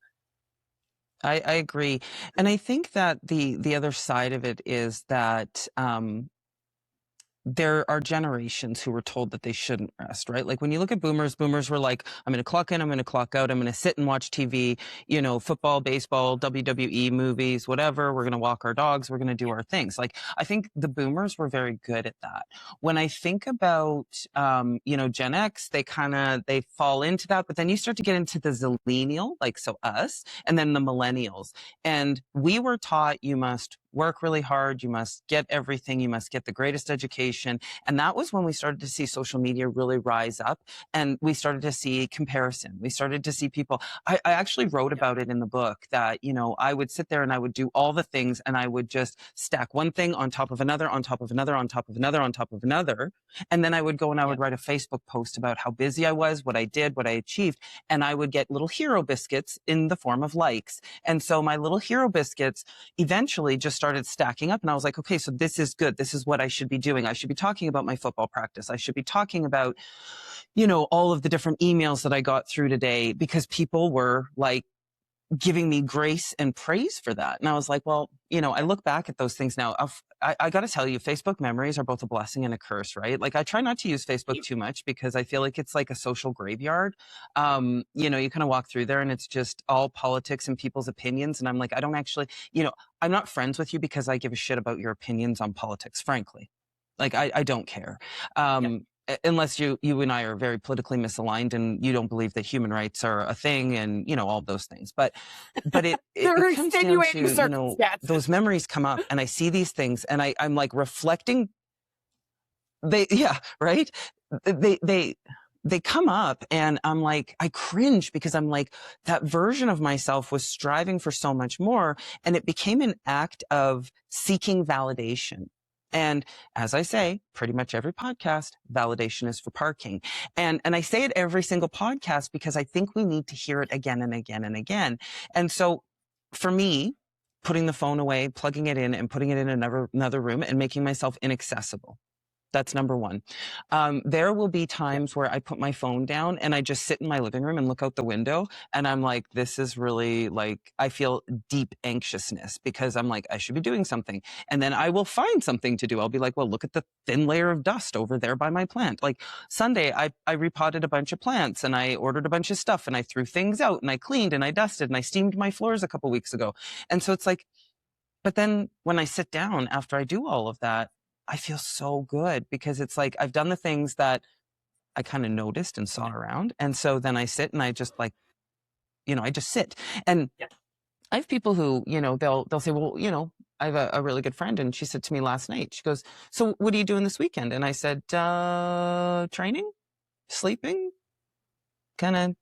I agree. And I think that the other side of it is that there are generations who were told that they shouldn't rest, right? Like when you look at boomers were like, I'm going to clock in, I'm going to clock out, I'm going to sit and watch TV, football, baseball, WWE, movies, whatever. We're going to walk our dogs. We're going to do our things. Like, I think the boomers were very good at that. When I think about, Gen X, they fall into that, but then you start to get into the zillennial, like, so us, and then the millennials. And we were taught you must work really hard. You must get everything. You must get the greatest education. And that was when we started to see social media really rise up, and we started to see comparison. We started to see people. I actually wrote about it in the book that, I would sit there and I would do all the things, and I would just stack one thing on top of another, on top of another, on top of another, on top of another. And then I would go and I would write a Facebook post about how busy I was, what I did, what I achieved. And I would get little hero biscuits in the form of likes. And so my little hero biscuits eventually just started stacking up, and I was like, okay, so this is good. This is what I should be doing. I should be talking about my football practice. I should be talking about, all of the different emails that I got through today, because people were like giving me grace and praise for that. And I was like, well, I look back at those things now. I got to tell you, Facebook memories are both a blessing and a curse, right? Like, I try not to use Facebook too much because I feel like it's like a social graveyard. You kind of walk through there and it's just all politics and people's opinions. And I'm like, I don't actually, I'm not friends with you because I give a shit about your opinions on politics, frankly. Like, I don't care. Unless you and I are very politically misaligned and you don't believe that human rights are a thing and, all those things. But it comes down to, those memories come up and I see these things and I'm like reflecting. They come up and I'm like, I cringe because I'm like, that version of myself was striving for so much more. And it became an act of seeking validation. And as I say, pretty much every podcast, validation is for parking. And I say it every single podcast because I think we need to hear it again and again and again. And so for me, putting the phone away, plugging it in and putting it in another room and making myself inaccessible. That's number one. There will be times where I put my phone down and I just sit in my living room and look out the window. And I'm like, this is really like, I feel deep anxiousness because I'm like, I should be doing something. And then I will find something to do. I'll be like, well, look at the thin layer of dust over there by my plant. Like Sunday, I repotted a bunch of plants and I ordered a bunch of stuff and I threw things out and I cleaned and I dusted and I steamed my floors a couple weeks ago. And so it's like, but then when I sit down after I do all of that, I feel so good because it's like I've done the things that I kind of noticed and saw around. And so then I sit and I just like, I just sit. And I have people who, they'll say, well, I have a really good friend and she said to me last night, she goes, so what are you doing this weekend? And I said, training, sleeping, kind of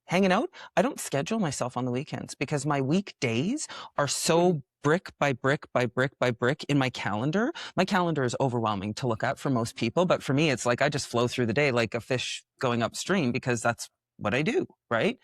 hanging out. I don't schedule myself on the weekends because my weekdays are so brick by brick by brick by brick in my calendar. My calendar is overwhelming to look at for most people, but for me, it's like I just flow through the day like a fish going upstream because that's what I do, right?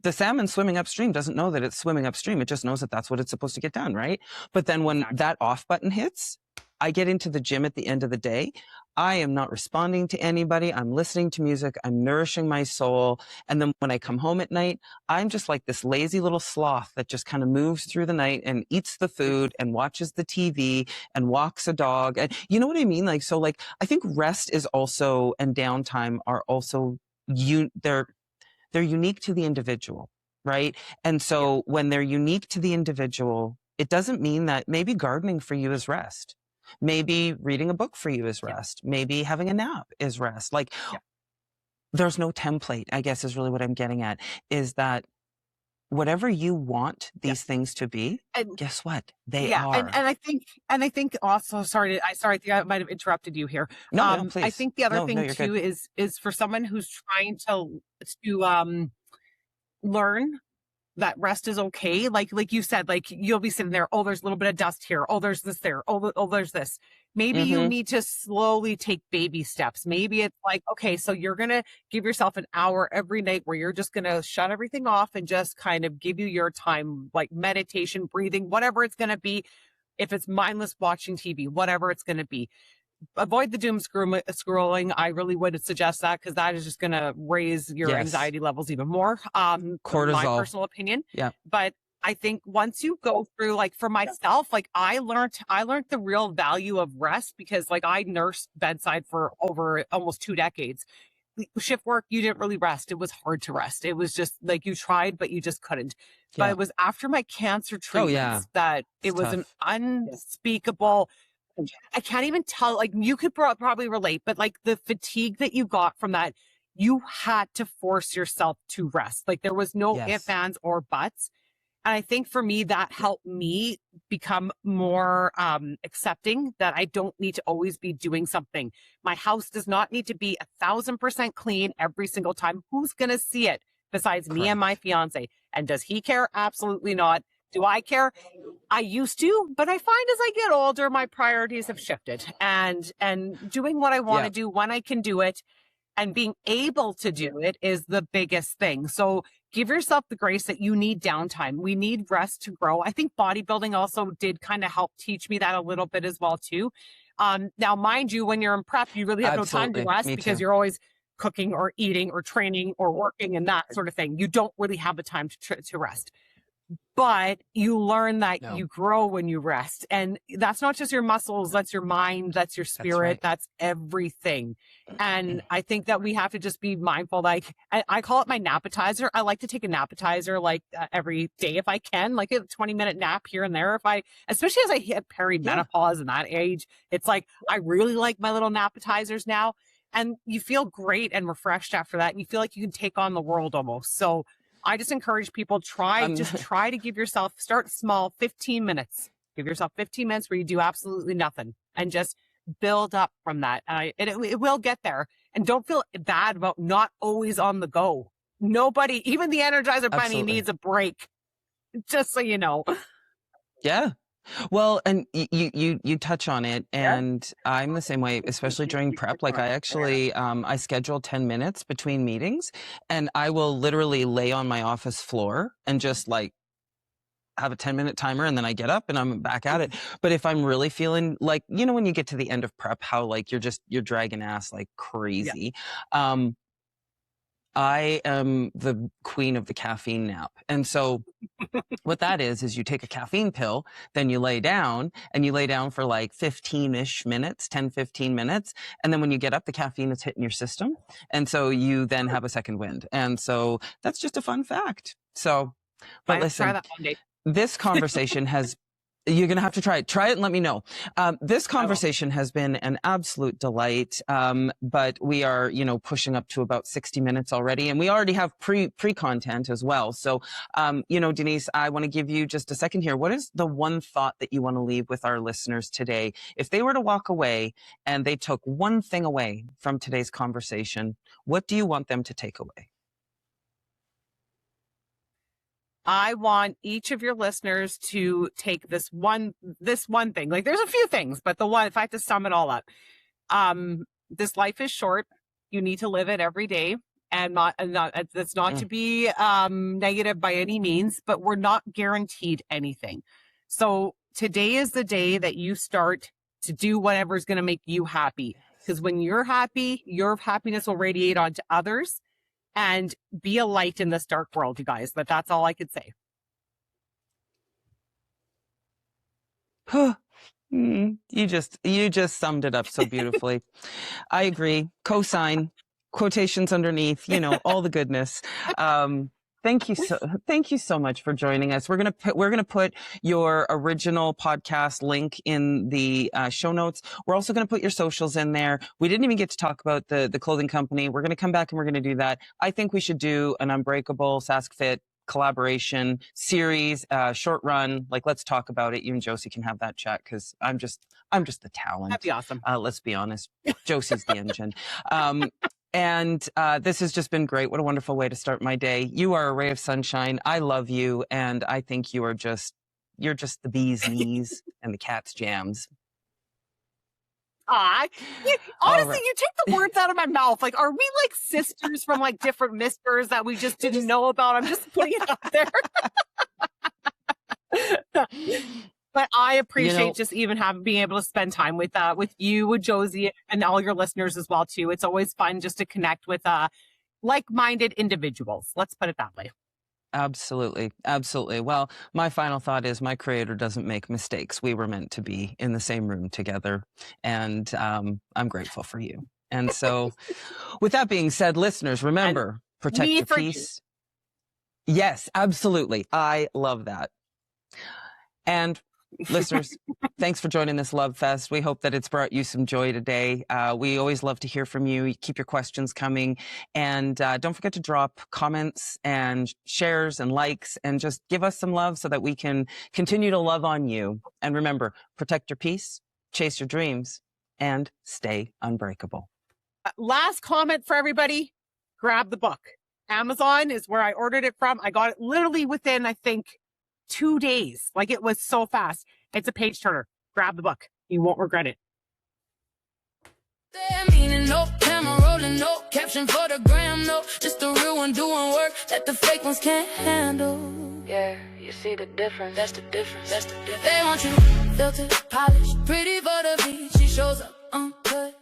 The salmon swimming upstream doesn't know that it's swimming upstream. It just knows that that's what it's supposed to get done, right? But then when that off button hits, I get into the gym at the end of the day. I am not responding to anybody. I'm listening to music. I'm nourishing my soul. And then when I come home at night, I'm just like this lazy little sloth that just kind of moves through the night and eats the food and watches the TV and walks a dog. And you know what I mean? Like, so like, I think rest is also, and downtime are also, they're unique to the individual, right? And so when they're unique to the individual, it doesn't mean that maybe gardening for you is rest. Maybe reading a book for you is rest. Maybe having a nap is rest. Like there's no template, I guess is really what I'm getting at, is that whatever you want these things to be, and guess what? They are. And I think also, sorry, I think I might have interrupted you here. No, please. I think the other thing too is for someone who's trying to learn that rest is okay. Like you said, like you'll be sitting there, oh, there's a little bit of dust here. Oh, there's this there. Oh, there's this. Maybe you need to slowly take baby steps. Maybe it's like, okay, so you're going to give yourself an hour every night where you're just going to shut everything off and just kind of give you your time, like meditation, breathing, whatever it's going to be. If it's mindless watching TV, whatever it's going to be. Avoid the doom scrolling. I really would suggest that because that is just going to raise your anxiety levels even more. Cortisol. My personal opinion. Yeah. But I think once you go through, like for myself, like I learned the real value of rest because like I nursed bedside for over almost 2 decades. Shift work, you didn't really rest. It was hard to rest. It was just like you tried, but you just couldn't. Yeah. But it was after my cancer treatments that it was an unspeakable. I can't even tell, like you could probably relate, but like the fatigue that you got from that, you had to force yourself to rest. Like there was no ifs, ands, or buts. And I think for me, that helped me become more accepting that I don't need to always be doing something. My house does not need to be 1,000% clean every single time. Who's going to see it besides me and my fiance? And does he care? Absolutely not. Do I care? I used to, but I find as I get older, my priorities have shifted and doing what I want to do when I can do it and being able to do it is the biggest thing. So give yourself the grace that you need downtime. We need rest to grow. I think bodybuilding also did kind of help teach me that a little bit as well too. Now, mind you, when you're in prep, you really have no time to rest because you're always cooking or eating or training or working and that sort of thing. You don't really have the time to rest. But you learn that you grow when you rest. And that's not just your muscles, that's your mind, that's your spirit, that's everything. And I think that we have to just be mindful. Like I call it my napatizer. I like to take a napatizer like every day if I can, like a 20-minute nap here and there. Especially as I hit perimenopause and that age, it's like, I really like my little napatizers now. And you feel great and refreshed after that. And you feel like you can take on the world almost. So I just encourage people, try to give yourself, start small, 15 minutes. Give yourself 15 minutes where you do absolutely nothing and just build up from that. It will get there. And don't feel bad about not always on the go. Nobody, even the Energizer Bunny needs a break, just so you know. Yeah. Well, and you touch on it, and I'm the same way, especially during prep. Like I actually, I schedule 10 minutes between meetings, and I will literally lay on my office floor and just like have a 10-minute timer, and then I get up and I'm back at it. But if I'm really feeling like, you know, when you get to the end of prep, how like you're dragging ass like crazy. I am the queen of the caffeine nap. And so what that is you take a caffeine pill, then you lay down for like 15-ish minutes, 10, 15 minutes. And then when you get up, the caffeine is hitting your system. And so you then have a second wind. And so that's just a fun fact. So, but listen, try that one day. This conversation you're going to have to try it and let me know. This conversation has been an absolute delight. But we are, pushing up to about 60 minutes already, and we already have pre-content as well. So, Denise, I want to give you just a second here. What is the one thought that you want to leave with our listeners today? If they were to walk away and they took one thing away from today's conversation, what do you want them to take away? I want each of your listeners to take this one thing. Like there's a few things, but the one, if I have to sum it all up, this life is short. You need to live it every day. And that's not to be negative by any means, but we're not guaranteed anything. So today is the day that you start to do whatever is going to make you happy. Because when you're happy, your happiness will radiate onto others, and be a light in this dark world, you guys. But that's all I could say. You just summed it up so beautifully. I agree. Cosign, quotations underneath, all the goodness. Thank you so much for joining us. We're gonna put your original podcast link in the show notes. We're also gonna put your socials in there. We didn't even get to talk about the clothing company. We're gonna come back and we're gonna do that. I think we should do an Unbreakable SaskFit collaboration series, short run. Like, let's talk about it. You and Josie can have that chat, because I'm just the talent. That'd be awesome. Let's be honest. Josie's the engine. And this has just been great. What a wonderful way to start my day. You are a ray of sunshine. I love you. And I think you're just the bee's knees and the cat's jams. Honestly, right. You take the words out of my mouth. Like, are we like sisters from like different misters that we just didn't know about? I'm just putting it out there. But I appreciate just even being able to spend time with you, with Josie, and all your listeners as well too. It's always fun just to connect with like-minded individuals. Let's put it that way. Absolutely. Absolutely. Well, my final thought is my creator doesn't make mistakes. We were meant to be in the same room together, and I'm grateful for you. And so with that being said, listeners, remember, protect your peace. Yes, absolutely. I love that. And listeners, thanks for joining this Love Fest. We hope that it's brought you some joy today. We always love to hear from you. Keep your questions coming. And don't forget to drop comments and shares and likes, and just give us some love so that we can continue to love on you. And remember, protect your peace, chase your dreams, and stay unbreakable. Last comment for everybody. Grab the book. Amazon is where I ordered it from. I got it literally within, I think, 2 days. Like, it was so fast. It's a page turner. Grab the book. You won't regret it. Meaning no camera rolling, no caption for the gram, no, just the real one doing work that the fake ones can't handle. Yeah, you see the difference. That's the difference. That's the difference. They want you filtered, polished, pretty for the beat. She shows up uncut.